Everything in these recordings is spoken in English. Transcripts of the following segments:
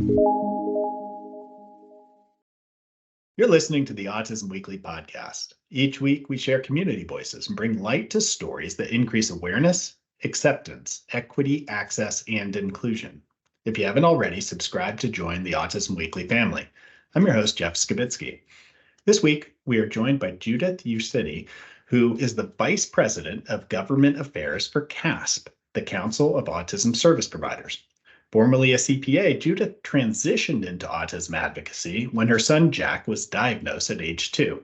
You're listening to the Autism Weekly podcast. Each week, we share community voices and bring light to stories that increase awareness, acceptance, equity, access, and inclusion. If you haven't already, subscribe to join the Autism Weekly family. I'm your host, Jeff Skibitsky. This week, we are joined by Judith Ursitti, who is the Vice President of Government Affairs for CASP, the Council of Autism Service Providers. Formerly a CPA, Judith transitioned into autism advocacy when her son Jack was diagnosed at age 2.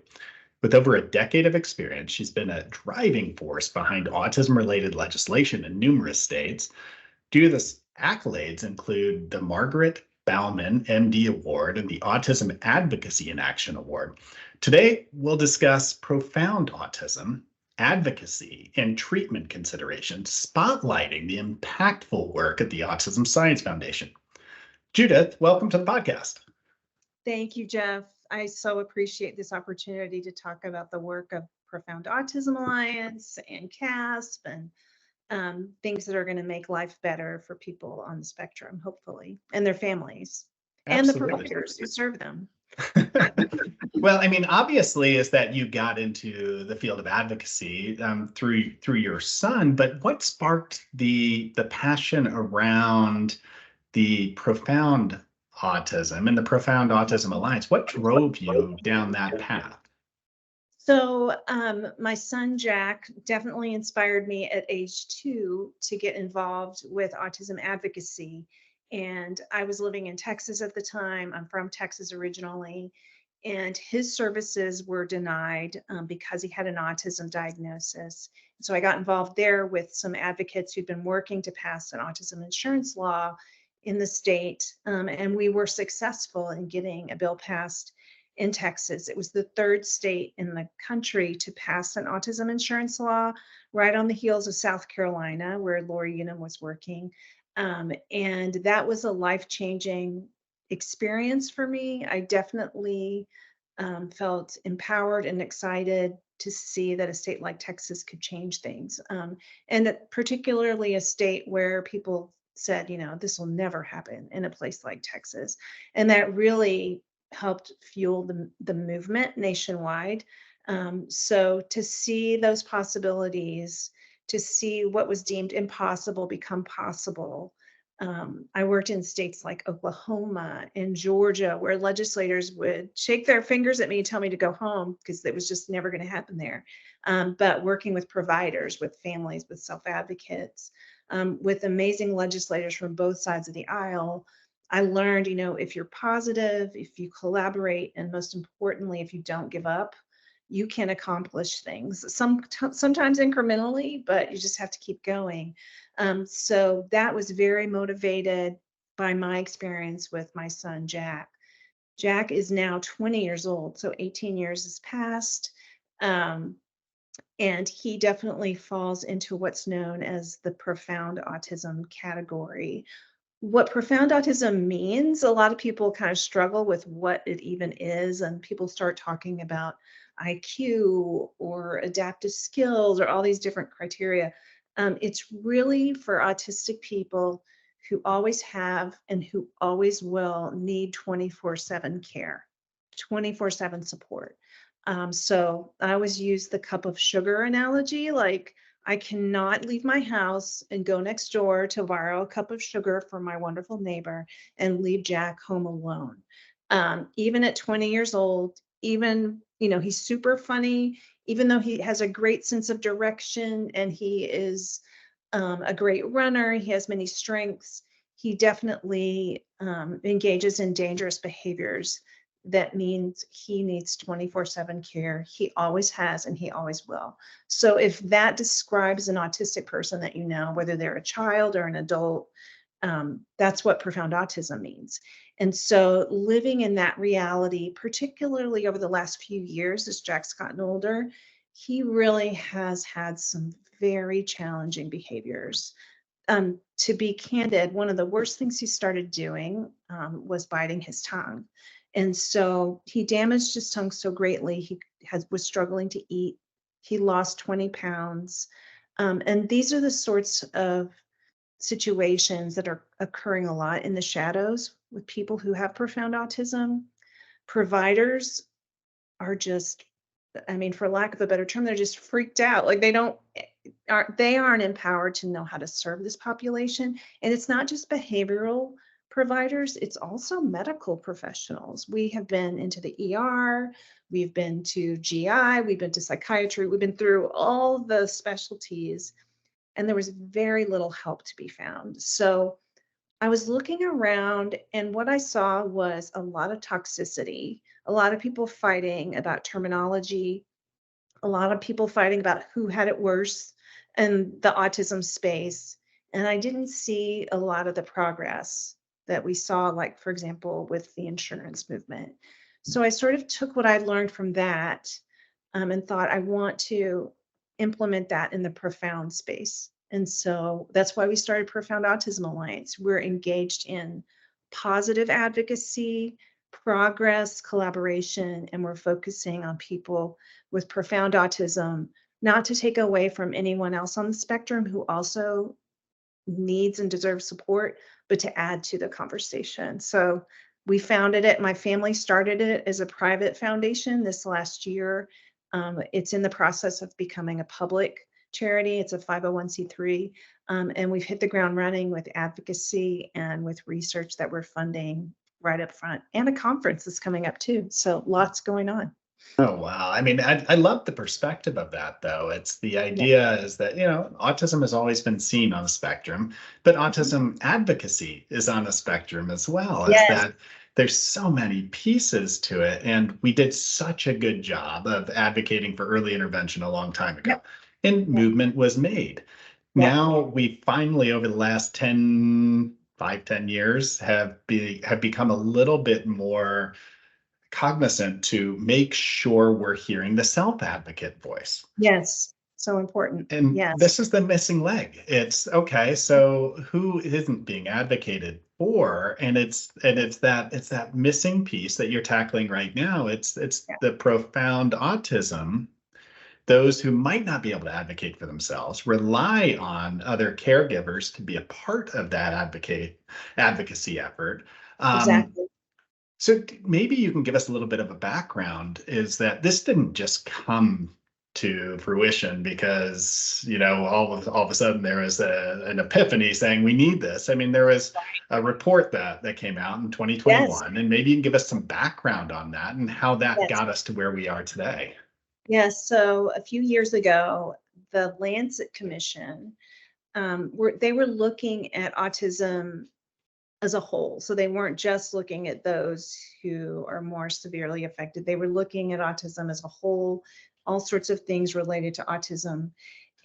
With over a decade of experience, she's been a driving force behind autism-related legislation in numerous states. Judith's accolades include the Margaret Bauman MD Award and the Autism Advocacy in Action Award. Today, we'll discuss profound autism, advocacy, and treatment considerations, spotlighting the impactful work at the Autism Science Foundation. Judith, welcome to the podcast. Thank you, Jeff. I so appreciate this opportunity to talk about the work of Profound Autism Alliance and CASP and things that are going to make life better for people on the spectrum, hopefully, and their families. Absolutely. And the providers who serve them. Well, I mean, obviously, is that you got into the field of advocacy through your son, but what sparked the passion around the Profound Autism and the Profound Autism Alliance? What drove you down that path? So my son, Jack, definitely inspired me at age 2 to get involved with autism advocacy. And I was living in Texas at the time. I'm from Texas originally. And his services were denied because he had an autism diagnosis. So I got involved there with some advocates who'd been working to pass an autism insurance law in the state. And we were successful in getting a bill passed in Texas. It was the 3rd state in the country to pass an autism insurance law, right on the heels of South Carolina, where Lori Unum was working. And that was a life-changing experience for me. I definitely felt empowered and excited to see that a state like Texas could change things. And that particularly a state where people said, you know, this will never happen in a place like Texas. And that really helped fuel the movement nationwide. So to see those possibilities, to see what was deemed impossible become possible. I worked in states like Oklahoma and Georgia, where legislators would shake their fingers at me and tell me to go home because it was just never going to happen there. But working with providers, with families, with self-advocates, with amazing legislators from both sides of the aisle, I learned, you know, if you're positive, if you collaborate, and most importantly, if you don't give up, you can accomplish things, sometimes incrementally, but you just have to keep going. So that was very motivated by my experience with my son, Jack. Jack is now 20 years old, so 18 years has passed. And he definitely falls into what's known as the profound autism category. What profound autism means, a lot of people kind of struggle with what it even is, and people start talking about IQ or adaptive skills or all these different criteria. It's really for autistic people who always have and who always will need 24/7 care, 24/7 support. So I always use the cup of sugar analogy, like I cannot leave my house and go next door to borrow a cup of sugar from my wonderful neighbor and leave Jack home alone. Even at 20 years old, even, you know, he's super funny, even though he has a great sense of direction and he is a great runner, he has many strengths, he definitely engages in dangerous behaviors. That means he needs 24/7 care. He always has, and he always will. So if that describes an autistic person that you know, whether they're a child or an adult, that's what profound autism means. And so living in that reality, particularly over the last few years as Jack's gotten older, he really has had some very challenging behaviors. To be candid, one of the worst things he started doing was biting his tongue. And so he damaged his tongue so greatly, he was struggling to eat. He lost 20 pounds. And these are the sorts of situations that are occurring a lot in the shadows with people who have profound autism. Providers are just, I mean, for lack of a better term, they're just freaked out. Like they aren't empowered to know how to serve this population. And it's not just behavioral providers, it's also medical professionals. We have been into the ER, we've been to GI, we've been to psychiatry, we've been through all the specialties, and there was very little help to be found. So I was looking around, and what I saw was a lot of toxicity, a lot of people fighting about terminology, a lot of people fighting about who had it worse in the autism space. And I didn't see a lot of the progress that we saw, like, for example, with the insurance movement. So I sort of took what I learned from that, and thought, I want to implement that in the profound space. And so that's why we started Profound Autism Alliance. We're engaged in positive advocacy, progress, collaboration, and we're focusing on people with profound autism, not to take away from anyone else on the spectrum who also needs and deserves support, but to add to the conversation. So we founded it. My family started it as a private foundation this last year. It's in the process of becoming a public charity. It's a 501c3. And we've hit the ground running with advocacy and with research that we're funding right up front, and a conference that's coming up too. So lots going on. Oh, wow. I mean, I love the perspective of that, though. It's the Yeah. idea is that, autism has always been seen on a spectrum, but Mhm. autism advocacy is on a spectrum as well. Is Yes. that there's so many pieces to it. And we did such a good job of advocating for early intervention a long time ago, Yep. and Yep. movement was made. Yep. Now we finally, over the last 5, 10 years, have become a little bit more cognizant to make sure we're hearing the self-advocate voice. Yes. So important. And Yes. this is the missing leg. It's okay, so who isn't being advocated for? And it's that missing piece that you're tackling right now. It's Yeah. the profound autism. Those who might not be able to advocate for themselves rely on other caregivers to be a part of that advocacy effort. Um, Exactly. so maybe you can give us a little bit of a background, is that this didn't just come to fruition because, all of a sudden there was an epiphany saying we need this. I mean, there was a report that came out in Yes. 2021, and maybe you can give us some background on that and how that Yes. got us to where we are today. Yes. So a few years ago, the Lancet Commission, they were looking at autism as a whole. So they weren't just looking at those who are more severely affected. They were looking at autism as a whole, all sorts of things related to autism.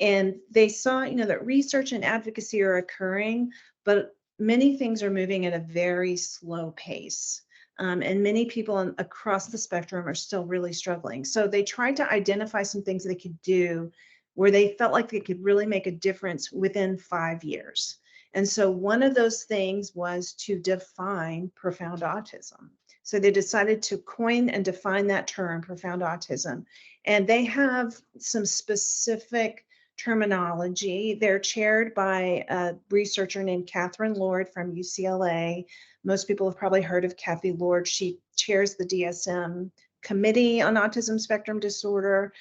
And they saw, that research and advocacy are occurring, but many things are moving at a very slow pace. And many people across the spectrum are still really struggling. So they tried to identify some things they could do where they felt like they could really make a difference within 5 years. And so one of those things was to define profound autism. So they decided to coin and define that term, profound autism. And they have some specific terminology. They're chaired by a researcher named Catherine Lord from UCLA. Most people have probably heard of Kathy Lord. She chairs the DSM Committee on Autism Spectrum Disorder.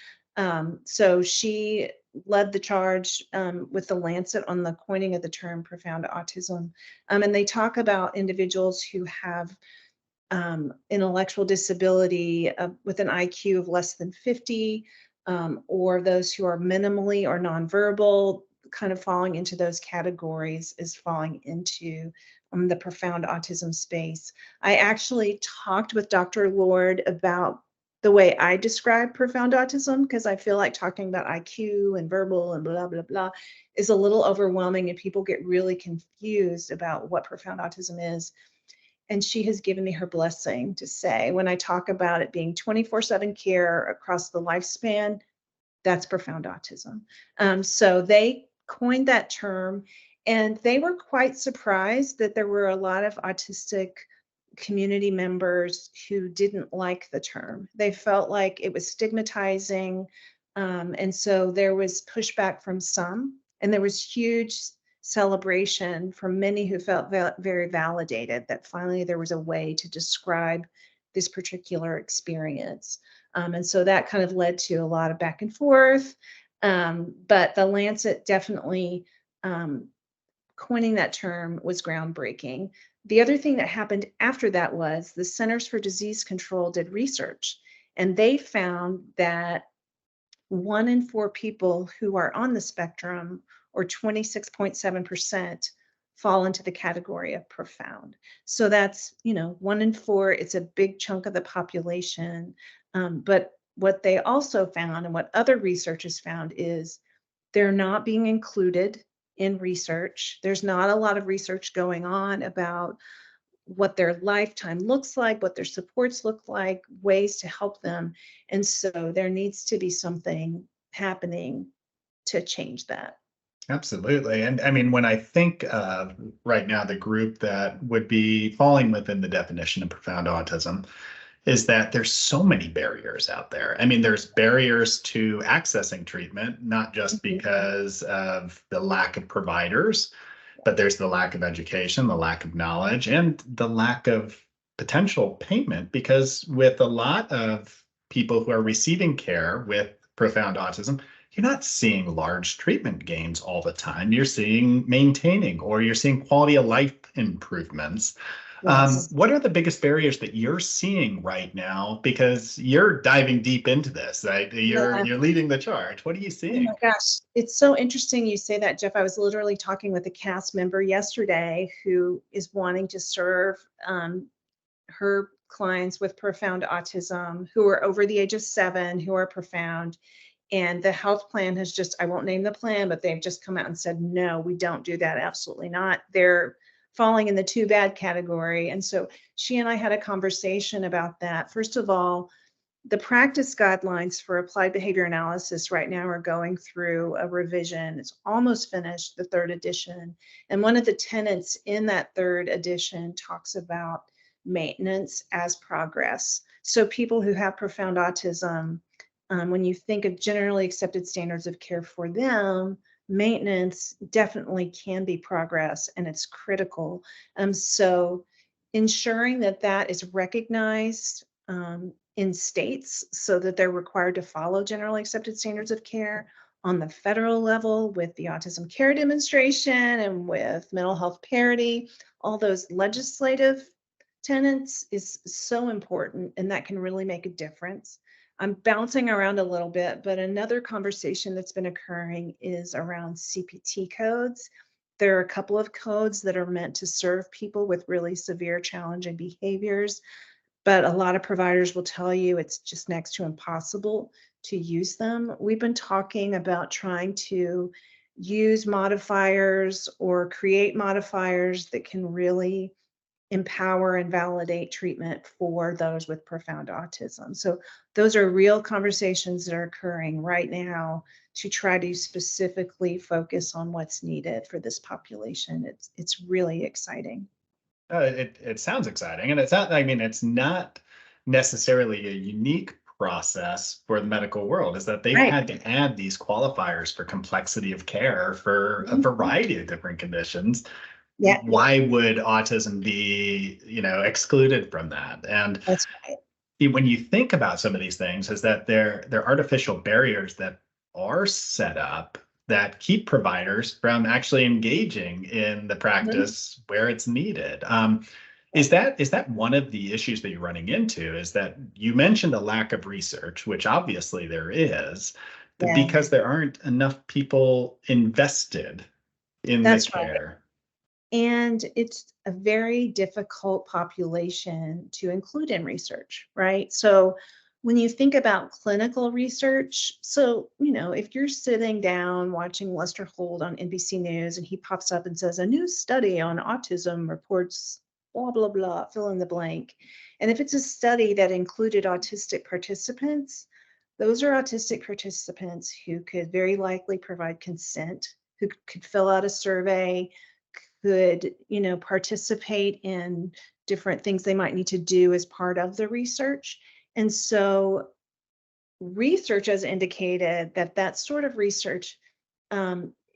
So she led the charge with the Lancet on the coining of the term profound autism. And they talk about individuals who have intellectual disability with an IQ of less than 50, or those who are minimally or nonverbal, kind of falling into those categories, is falling into the profound autism space. I actually talked with Dr. Lord about the way I describe profound autism, because I feel like talking about IQ and verbal and blah, blah, blah is a little overwhelming, and people get really confused about what profound autism is. And she has given me her blessing to say, when I talk about it being 24/7 care across the lifespan, that's profound autism. So they coined that term, and they were quite surprised that there were a lot of autistic community members who didn't like the term. They felt like it was stigmatizing. And so there was pushback from some, and there was huge celebration for many who felt very validated that finally there was a way to describe this particular experience. And so that kind of led to a lot of back and forth. But the Lancet definitely coining that term was groundbreaking. The other thing that happened after that was the Centers for Disease Control did research, and they found that 1 in 4 people who are on the spectrum, or 26.7%, fall into the category of profound. So that's, 1 in 4, it's a big chunk of the population. But what they also found, and what other researchers found, is they're not being included in research. There's not a lot of research going on about what their lifetime looks like, what their supports look like, ways to help them. And so there needs to be something happening to change that. Absolutely. And I mean, when I think of right now, the group that would be falling within the definition of profound autism is that there's so many barriers out there. I mean, there's barriers to accessing treatment, not just because of the lack of providers, but there's the lack of education, the lack of knowledge, and the lack of potential payment. Because with a lot of people who are receiving care with profound autism, you're not seeing large treatment gains all the time. You're seeing maintaining, or you're seeing quality of life improvements. Yes. What are the biggest barriers that you're seeing right now? Because you're diving deep into this, right? You're leading the charge. What are you Oh seeing? my gosh, it's so interesting you say that, Jeff. I was literally talking with a CASP member yesterday who is wanting to serve her clients with profound autism who are over the age of 7, who are profound. And the health plan has just, I won't name the plan, but they've just come out and said, no, we don't do that. Absolutely not. They're falling in the too bad category. And so she and I had a conversation about that. First of all, the practice guidelines for applied behavior analysis right now are going through a revision. It's almost finished, the 3rd edition. And one of the tenets in that 3rd edition talks about maintenance as progress. So people who have profound autism, when you think of generally accepted standards of care for them, maintenance definitely can be progress, and it's critical. So ensuring that that is recognized in states so that they're required to follow generally accepted standards of care on the federal level with the Autism Care Demonstration and with mental health parity, all those legislative tenets is so important, and that can really make a difference. I'm bouncing around a little bit, but another conversation that's been occurring is around CPT codes. There are a couple of codes that are meant to serve people with really severe challenging behaviors, but a lot of providers will tell you it's just next to impossible to use them. We've been talking about trying to use modifiers or create modifiers that can really empower and validate treatment for those with profound autism. So those are real conversations that are occurring right now to try to specifically focus on what's needed for this population. It's really exciting. It sounds exciting, and it's not. I mean, it's not necessarily a unique process for the medical world. Is that they've Right. had to add these qualifiers for complexity of care for a variety of different conditions. Yeah, Why would autism be, excluded from that? And that's right. when you think about some of these things, is that they're artificial barriers that are set up that keep providers from actually engaging in the Mhm. practice where it's needed. Is that one of the issues that you're running into? Is that you mentioned a lack of research, which obviously there is, but Yeah, because there aren't enough people invested in the that's right. care. And it's a very difficult population to include in research, right? So when you think about clinical research, so, if you're sitting down watching Lester Holt on NBC News and he pops up and says, a new study on autism reports blah, blah, blah, fill in the blank. And if it's a study that included autistic participants, those are autistic participants who could very likely provide consent, who could fill out a survey, could, participate in different things they might need to do as part of the research. And so research has indicated that that sort of research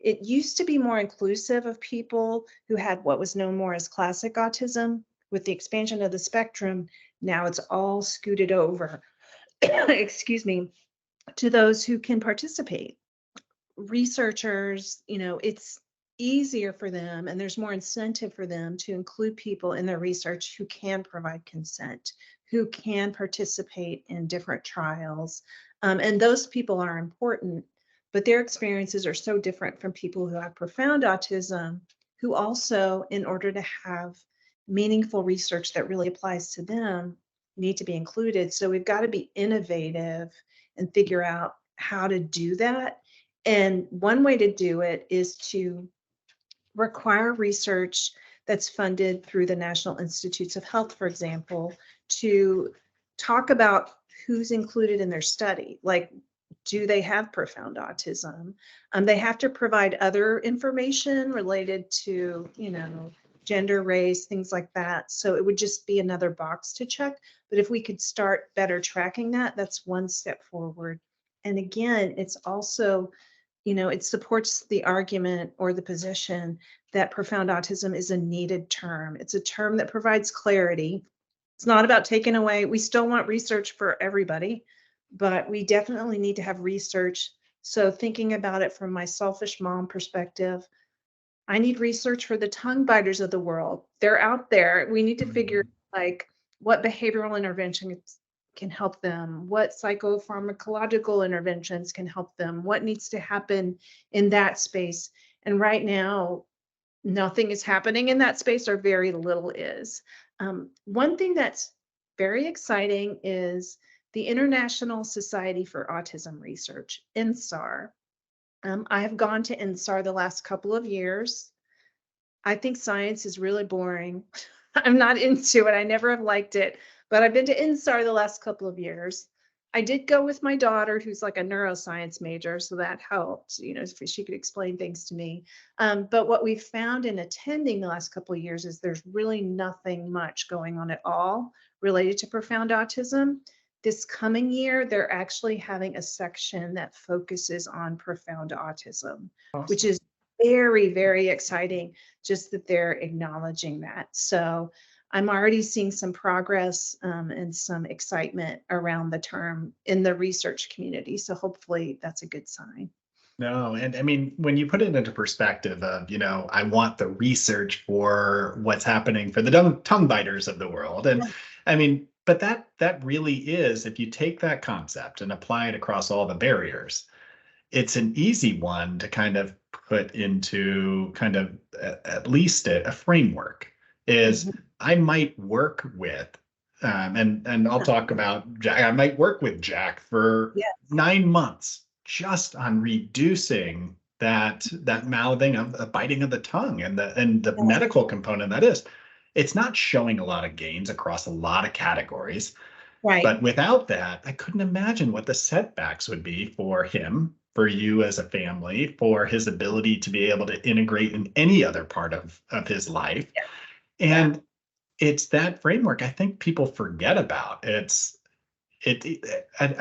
it used to be more inclusive of people who had what was known more as classic autism. With the expansion of the spectrum, now it's all scooted over, excuse me, to those who can participate. Researchers, it's easier for them and there's more incentive for them to include people in their research who can provide consent, who can participate in different trials. And those people are important, but their experiences are so different from people who have profound autism, who also, in order to have meaningful research that really applies to them, need to be included. So we've got to be innovative and figure out how to do that. And one way to do it is to require research that's funded through the National Institutes of Health, for example, to talk about who's included in their study. Like, do they have profound autism? They have to provide other information related to, gender, race, things like that. So it would just be another box to check. But if we could start better tracking that, that's one step forward. And again, it's also, it supports the argument or the position that profound autism is a needed term. It's a term that provides clarity. It's not about taking away, we still want research for everybody, but we definitely need to have research. So thinking about it from my selfish mom perspective, I need research for the tongue biters of the world. They're out there. We need to figure like what behavioral interventions can help them, what psychopharmacological interventions can help them, what needs to happen in that space. And right now, nothing is happening in that space, or very little is. One thing that's very exciting is the International Society for Autism Research, INSAR. I have gone to INSAR the last couple of years. I think science is really boring. I'm not into it. I never have liked it, but I've been to INSAR the last couple of years. I did go with my daughter, who's like a neuroscience major, so that helped, if she could explain things to me. But what we found in attending the last couple of years is there's really nothing much going on at all related to profound autism. This coming year, they're actually having a section that focuses on profound autism, which is very, very exciting, just that they're acknowledging that. So I'm already seeing some progress and some excitement around the term in the research community. So hopefully that's a good sign. No, and I mean, when you put it into perspective of, I want the research for what's happening for the tongue biters of the world. And I mean, but that really is, if you take that concept and apply it across all the barriers, it's an easy one to kind of put into kind of at least a framework. Is I might work with, and I'll talk about Jack. I might work with Jack for 9 months just on reducing that mouthing of the biting of the tongue and the medical component that is. It's not showing a lot of gains across a lot of categories. Right. But without that, I couldn't imagine what the setbacks would be for him, for you as a family, for his ability to be able to integrate in any other part of his life. And it's that framework I think people forget about. I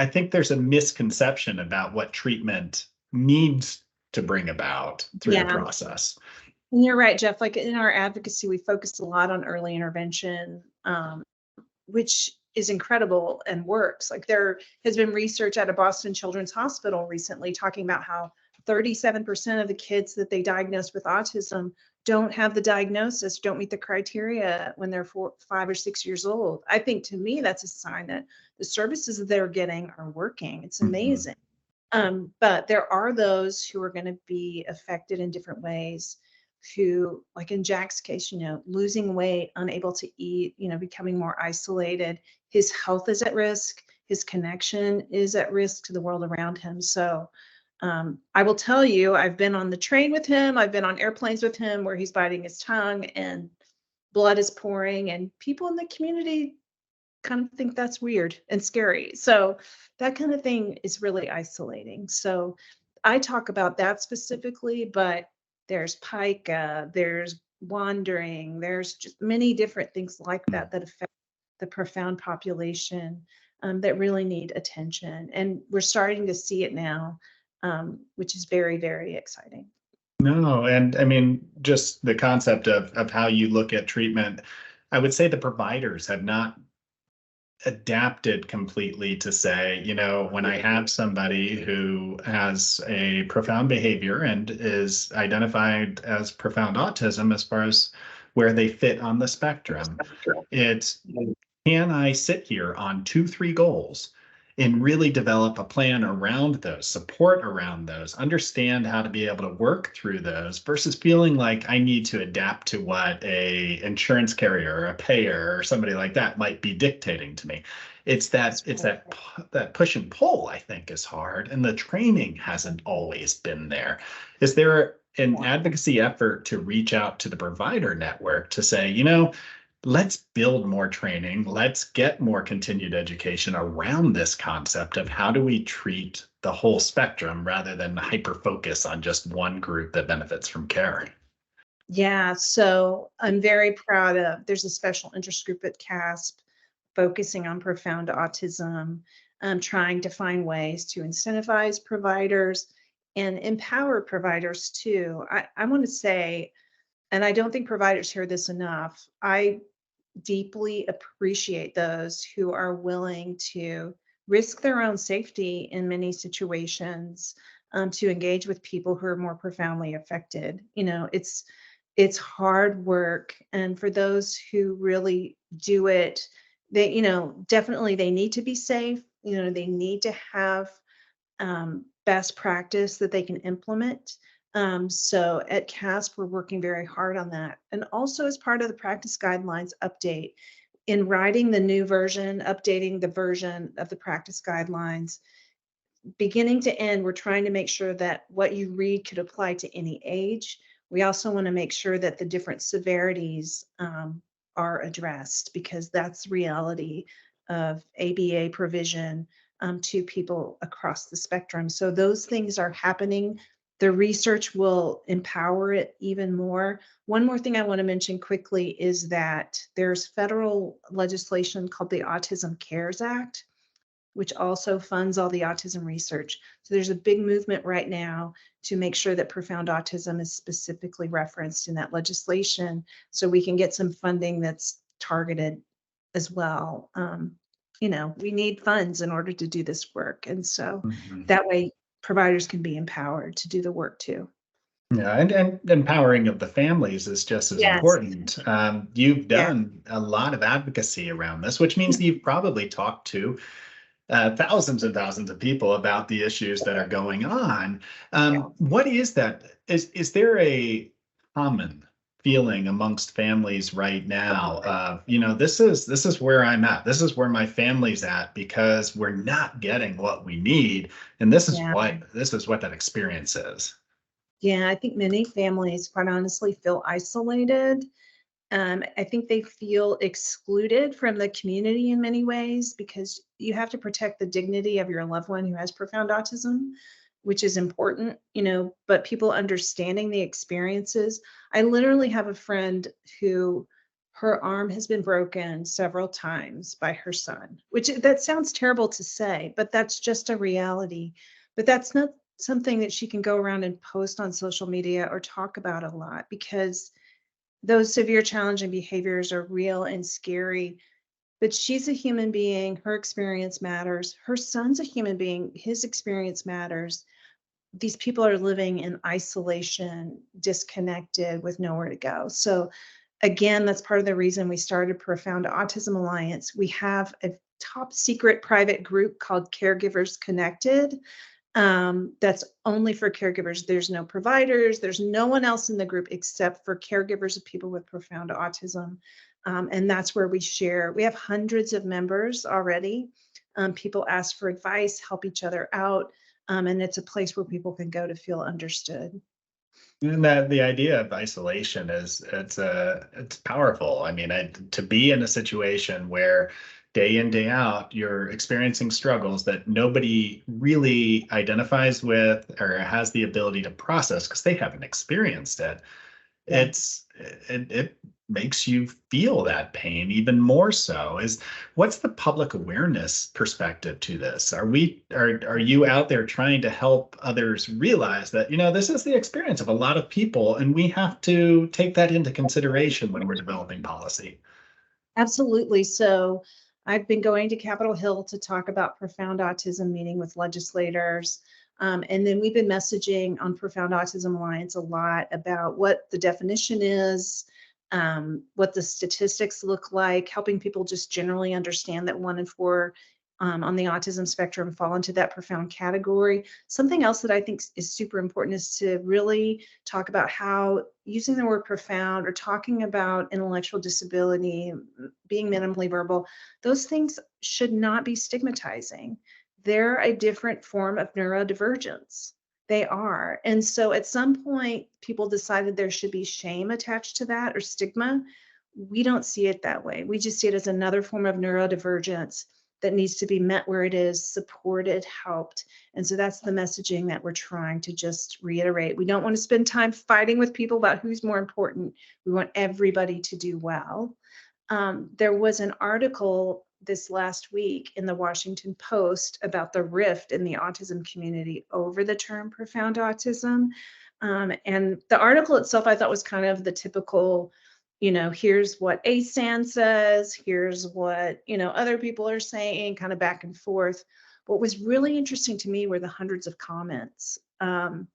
think there's a misconception about what treatment needs to bring about through the process. And you're right, Jeff. Like in our advocacy, we focus a lot on early intervention, which is incredible and works. Like there has been research at a Boston Children's Hospital recently talking about how 37% of the kids that they diagnosed with autism don't have the diagnosis, don't meet the criteria when they're 5 or 6 years old. I think to me, that's a sign that the services that they're getting are working. It's amazing. But there are those who are going to be affected in different ways, who, like in Jack's case, losing weight, unable to eat, becoming more isolated. His health is at risk. His connection is at risk to the world around him. So I will tell you, I've been on the train with him. I've been on airplanes with him where he's biting his tongue and blood is pouring, and people in the community kind of think that's weird and scary. So that kind of thing is really isolating. So I talk about that specifically, but there's pica, there's wandering, there's just many different things like that that affect the profound population that really need attention. And we're starting to see it now, which is very, very exciting. No, and I mean, just the concept of how you look at treatment, I would say the providers have not adapted completely to say, when I have somebody who has a profound behavior and is identified as profound autism as far as where they fit on the spectrum, it's can I sit here on 2, 3 goals and really develop a plan around those, support around those, understand how to be able to work through those versus feeling like I need to adapt to what a insurance carrier or a payer or somebody like that might be dictating to me. It's that push and pull, I think, is hard, and the training hasn't always been there. Is there an advocacy effort to reach out to the provider network to say, let's build more training. Let's get more continued education around this concept of how do we treat the whole spectrum rather than hyper focus on just one group that benefits from care. Yeah, so I'm very proud of, there's a special interest group at CASP focusing on profound autism, trying to find ways to incentivize providers and empower providers too. I want to say, and I don't think providers hear this enough, I deeply appreciate those who are willing to risk their own safety in many situations, to engage with people who are more profoundly affected. It's hard work, and for those who really do it, they definitely they need to be safe. They need to have best practice that they can implement. So at CASP, we're working very hard on that. And also as part of the practice guidelines update, in writing the new version, updating the version of the practice guidelines, beginning to end, we're trying to make sure that what you read could apply to any age. We also want to make sure that the different severities are addressed, because that's reality of ABA provision to people across the spectrum. So those things are happening. The research will empower it even more. One more thing I want to mention quickly is that there's federal legislation called the Autism Cares Act, which also funds all the autism research. So there's a big movement right now to make sure that profound autism is specifically referenced in that legislation, so we can get some funding that's targeted as well. We need funds in order to do this work. And so that way providers can be empowered to do the work too. Yeah, and empowering of the families is just as Yes. important. You've Yeah. done a lot of advocacy around this, which means that you've probably talked to thousands and thousands of people about the issues that are going on. What is that? Is there a common feeling amongst families right now of, this is where I'm at. This is where my family's at because we're not getting what we need, and this is what that experience is. Yeah, I think many families, quite honestly, feel isolated. I think they feel excluded from the community in many ways, because you have to protect the dignity of your loved one who has profound autism, which is important, but people understanding the experiences. I literally have a friend who her arm has been broken several times by her son, which that sounds terrible to say, but that's just a reality. But that's not something that she can go around and post on social media or talk about a lot, because those severe challenging behaviors are real and scary. But she's a human being. Her experience matters. Her son's a human being. His experience matters. These people are living in isolation, disconnected, with nowhere to go. So again, that's part of the reason we started Profound Autism Alliance. We have a top secret private group called Caregivers Connected, that's only for caregivers. There's no providers. There's no one else in the group except for caregivers of people with profound autism. And that's where we share. We have hundreds of members already. People ask for advice, help each other out. And it's a place where people can go to feel understood. And that the idea of isolation it's powerful. I mean, to be in a situation where day in, day out, you're experiencing struggles that nobody really identifies with or has the ability to process because they haven't experienced it. It makes you feel that pain even more so. Is what's the public awareness perspective to this? Are you out there trying to help others realize that, this is the experience of a lot of people, and we have to take that into consideration when we're developing policy? Absolutely. So I've been going to Capitol Hill to talk about profound autism, meeting with legislators. And then we've been messaging on Profound Autism Alliance a lot about what the definition is, what the statistics look like, helping people just generally understand that 1 in 4 on the autism spectrum fall into that profound category. Something else that I think is super important is to really talk about how using the word profound or talking about intellectual disability, being minimally verbal, those things should not be stigmatizing. They're a different form of neurodivergence. They are. And so at some point, people decided there should be shame attached to that or stigma. We don't see it that way. We just see it as another form of neurodivergence that needs to be met where it is, supported, helped. And so that's the messaging that we're trying to just reiterate. We don't want to spend time fighting with people about who's more important. We want everybody to do well. There was an article this last week in the Washington Post about the rift in the autism community over the term profound autism. And the article itself, I thought, was kind of the typical, here's what ASAN says, here's what, other people are saying, kind of back and forth. What was really interesting to me were the hundreds of comments. And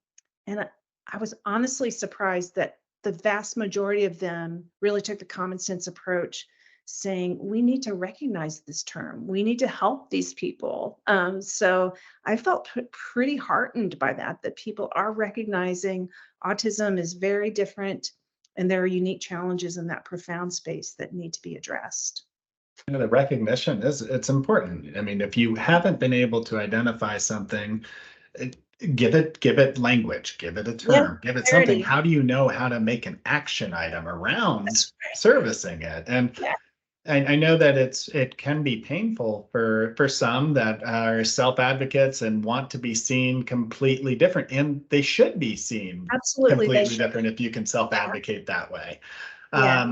I was honestly surprised that the vast majority of them really took the common sense approach, saying we need to recognize this term. We need to help these people. So I felt pretty heartened by that people are recognizing autism is very different and there are unique challenges in that profound space that need to be addressed. The recognition it's important. I mean, if you haven't been able to identify something, give it language, give it a term, give it something. How do you know how to make an action item around servicing it? And yeah. I know that it can be painful for some that are self-advocates and want to be seen completely different, and they should be seen Absolutely completely different if you can self-advocate that way. Yeah.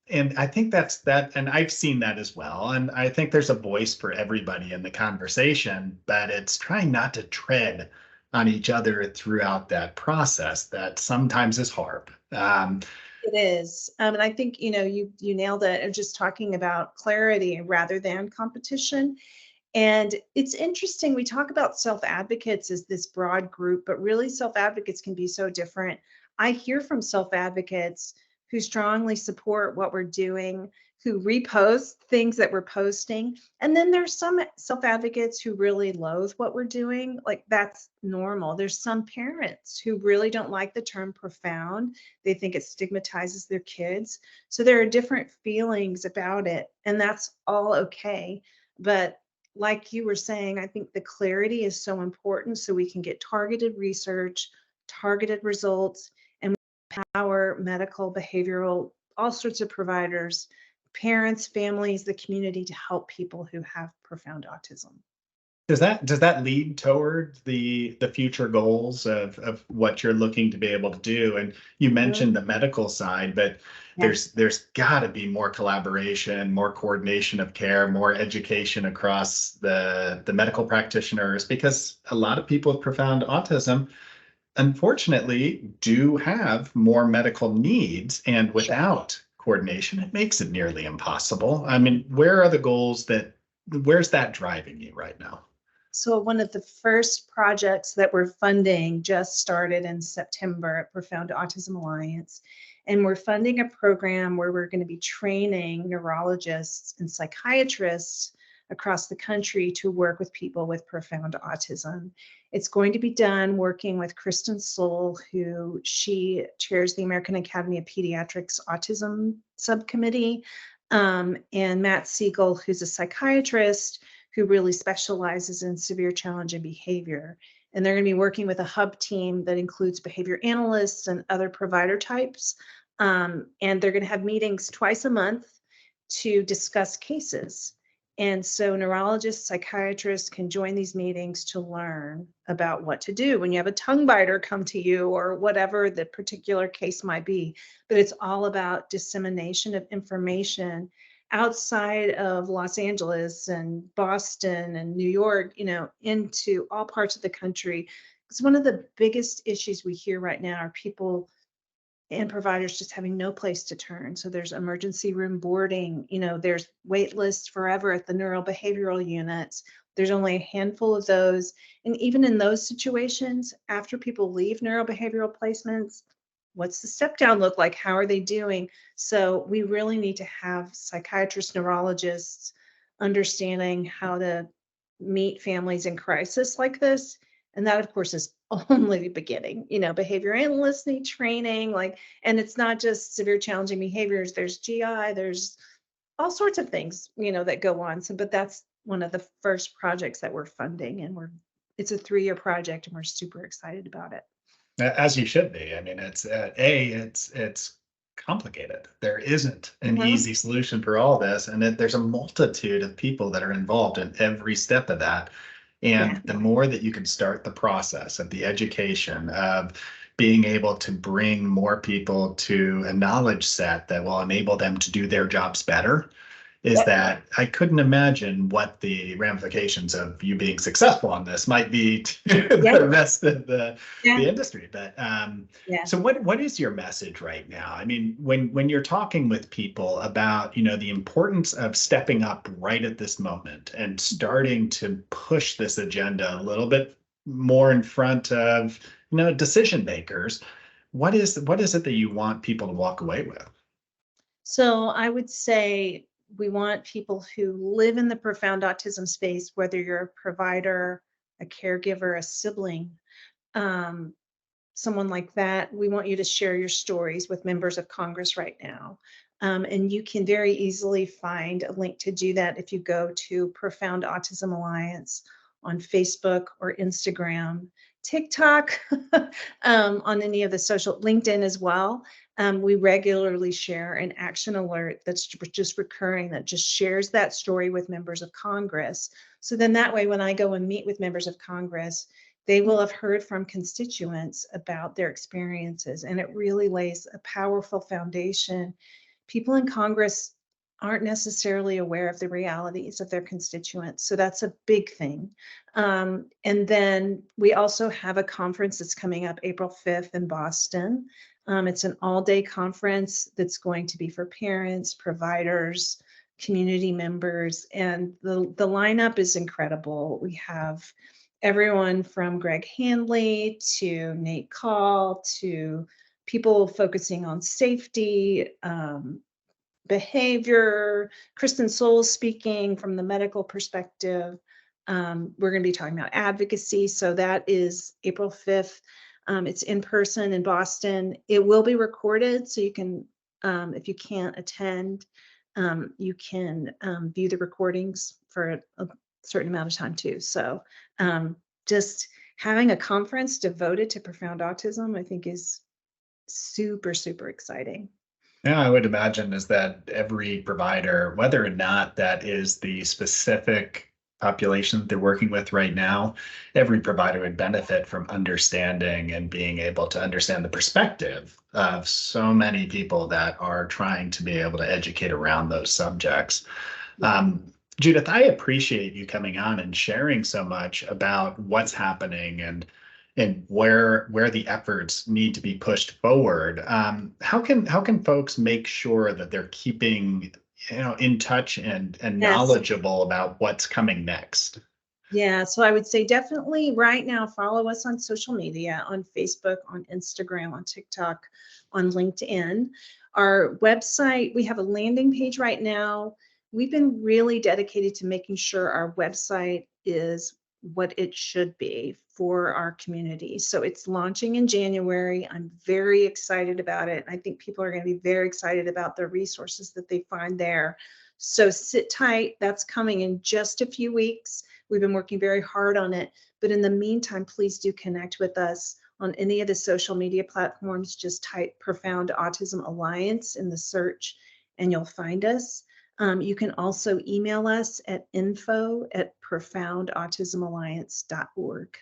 And I think that's that, and I've seen that as well. And I think there's a voice for everybody in the conversation, but it's trying not to tread on each other throughout that process that sometimes is hard. It is. And I think, you nailed it. And just talking about clarity rather than competition. And it's interesting. We talk about self-advocates as this broad group, but really self-advocates can be so different. I hear from self-advocates who strongly support what we're doing, who repost things that we're posting. And then there's some self-advocates who really loathe what we're doing. Like, that's normal. There's some parents who really don't like the term profound. They think it stigmatizes their kids. So there are different feelings about it, and that's all okay. But like you were saying, I think the clarity is so important so we can get targeted research, targeted results, and empower medical, behavioral, all sorts of providers, parents, families, the community to help people who have profound autism. Does that lead toward the future goals of what you're looking to be able to do? And you mentioned the medical side, but there's got to be more collaboration, more coordination of care, more education across the medical practitioners, because a lot of people with profound autism, unfortunately, do have more medical needs, and without coordination, it makes it nearly impossible. I mean, where's that driving you right now? So one of the first projects that we're funding just started in September at Profound Autism Alliance. And we're funding a program where we're going to be training neurologists and psychiatrists across the country to work with people with profound autism. It's going to be done working with Kristen Soul, who she chairs the American Academy of Pediatrics Autism Subcommittee, and Matt Siegel, who's a psychiatrist who really specializes in severe challenge and behavior. And they're going to be working with a hub team that includes behavior analysts and other provider types. And they're going to have meetings twice a month to discuss cases. And so neurologists, psychiatrists can join these meetings to learn about what to do when you have a tongue biter come to you or whatever the particular case might be. But it's all about dissemination of information outside of Los Angeles and Boston and New York, into all parts of the country. Because one of the biggest issues we hear right now are people and providers just having no place to turn. So there's emergency room boarding, there's wait lists forever at the neurobehavioral units. There's only a handful of those. And even in those situations, after people leave neurobehavioral placements, what's the step down look like? How are they doing? So we really need to have psychiatrists, neurologists understanding how to meet families in crisis like this. And that, of course, is only the beginning. Behavior analysts need training, and it's not just severe challenging behaviors. There's GI, there's all sorts of things, that go on. So, but that's one of the first projects that we're funding, and it's a 3-year project, and we're super excited about it. As you should be. I mean, it's complicated. There isn't an easy solution for all this, and there's a multitude of people that are involved in every step of that. And the more that you can start the process of the education of being able to bring more people to a knowledge set that will enable them to do their jobs better, is that I couldn't imagine what the ramifications of you being successful on this might be to the rest of the industry. But so what is your message right now? I mean, when you're talking with people about, the importance of stepping up right at this moment and starting to push this agenda a little bit more in front of, decision makers, what is it that you want people to walk away with? So I would say we want people who live in the profound autism space, whether you're a provider, a caregiver, a sibling, someone like that. We want you to share your stories with members of Congress right now. And you can very easily find a link to do that if you go to Profound Autism Alliance on Facebook or Instagram, TikTok, on any of the social, LinkedIn as well. We regularly share an action alert that's just recurring, that just shares that story with members of Congress. So then that way, when I go and meet with members of Congress, they will have heard from constituents about their experiences, and it really lays a powerful foundation. People in Congress aren't necessarily aware of the realities of their constituents, so that's a big thing. And then we also have a conference that's coming up April 5th in Boston. It's an all-day conference that's going to be for parents, providers, community members, and the lineup is incredible. We have everyone from Greg Handley to Nate Call to people focusing on safety, behavior. Kristen Souls speaking from the medical perspective. We're going to be talking about advocacy. So that is April 5th. It's in person in Boston. It will be recorded, so you can, if you can't attend, you can view the recordings for a certain amount of time too. So just having a conference devoted to profound autism, I think, is super, super exciting. Yeah, I would imagine is that every provider, whether or not that is the specific population that they're working with right now, every provider would benefit from understanding and being able to understand the perspective of so many people that are trying to be able to educate around those subjects. Judith, I appreciate you coming on and sharing so much about what's happening and where the efforts need to be pushed forward. How can folks make sure that they're keeping in touch and knowledgeable about what's coming next? Yeah, so I would say definitely right now follow us on social media, on Facebook, on Instagram, on TikTok, on LinkedIn. Our website, we have a landing page right now. We've been really dedicated to making sure our website is what it should be for our community. So it's launching in January. I'm very excited about it. I think people are going to be very excited about the resources that they find there. So sit tight. That's coming in just a few weeks. We've been working very hard on it. But in the meantime, please do connect with us on any of the social media platforms. Just type Profound Autism Alliance in the search and you'll find us. You can also email us at info@profoundautismalliance.org.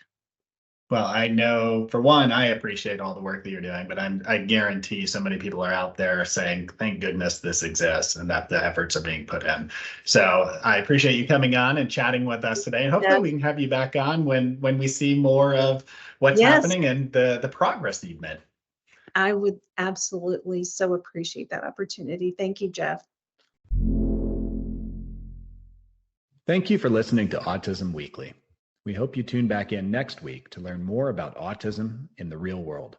Well, I know for one, I appreciate all the work that you're doing, but I guarantee so many people are out there saying, thank goodness this exists and that the efforts are being put in. So I appreciate you coming on and chatting with us today. And hopefully we can have you back on when we see more of what's happening and the progress that you've made. I would absolutely so appreciate that opportunity. Thank you, Jeff. Thank you for listening to Autism Weekly. We hope you tune back in next week to learn more about autism in the real world.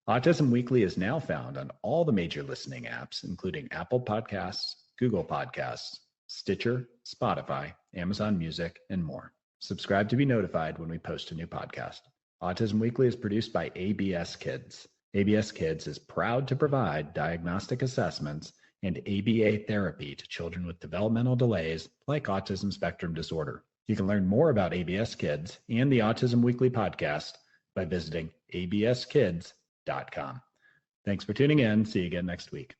Autism Weekly is now found on all the major listening apps, including Apple Podcasts, Google Podcasts, Stitcher, Spotify, Amazon Music, and more. Subscribe to be notified when we post a new podcast. Autism Weekly is produced by ABS Kids. ABS Kids is proud to provide diagnostic assessments and ABA therapy to children with developmental delays like autism spectrum disorder. You can learn more about ABS Kids and the Autism Weekly podcast by visiting abskids.com. Thanks for tuning in. See you again next week.